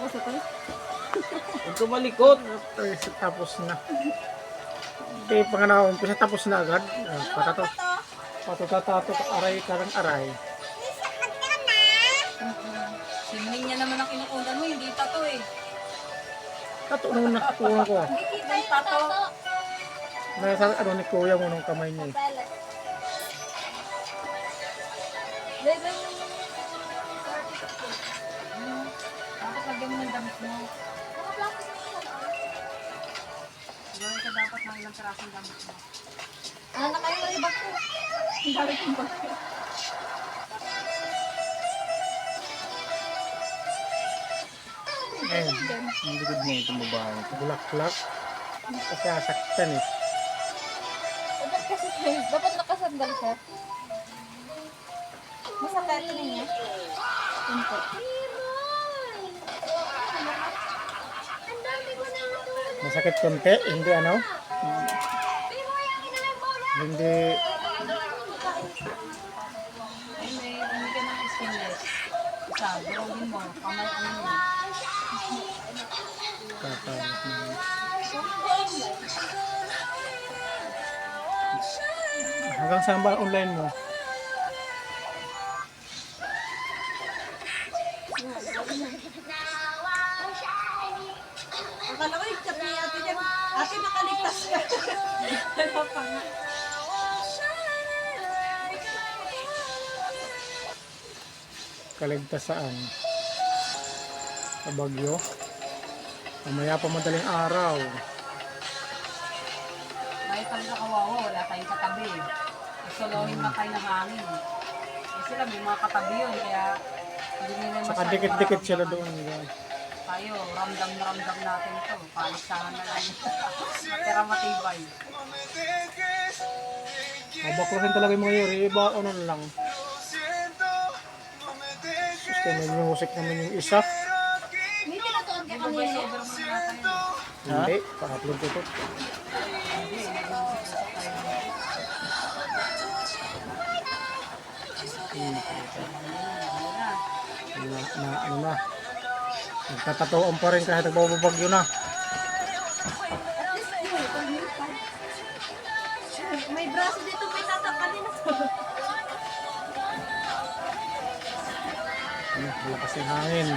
ako sa tayo. Huwag ka malikot. Tapos na. Hindi pa nga nakaumpisa, tapos na agad. Patutato ka aray karang aray. Sining niya naman ang kinukunan mo, hindi tato eh. Tato nung nakukuha ko. Hindi kita yung tato. Nasa ano ni kuya mo nung kamay niya eh. Dapat lagyan mo ng damit mo. Gawin ka dapat ng ilang karasong damit mo. Ano na kayo ng ibag ko? Ang dami kong bag ko. Eh, Ang likod mo itong babae. bulaklak. Kasi asaktan eh. Dapat nakasandal ka. Masakit na niya. Punto. Masakit konti, hindi ano? Hindi, Ay, may ka ng stainless. Isa, durogin mo. Kamay ano mo. kakalat na. Hanggang saan ba online mo? Akala ko yung chat ni ate dyan. Ate, nakaligtas ka. Ano pa nga? Kaligtas saan? Sa Bagyo? Mamaya pa madaling araw. Kahit talaga kawawa, wala tayong katabi. Isolohin na tayo ng hangin. Eh sila, may mga katabi yun, kaya hindi nila Saka masyadong dikit-dikit sila maramdaman. doon. Diba? Tayo, ramdam na ramdam natin ito. Paligsahan na lang. Matira matibay. Baklasin talaga yung mga yuri. Iba ano na lang. Gusto may music naman yung isa. Hindi tinatuan ka kanina. Sobrang mga tayo. Hindi, pa-upload ko to. Ano na. Nagtatatoan pa rin kahit nagbabagyo na. May braso dito, may tatak kanina. Ano, malakas yung hangin.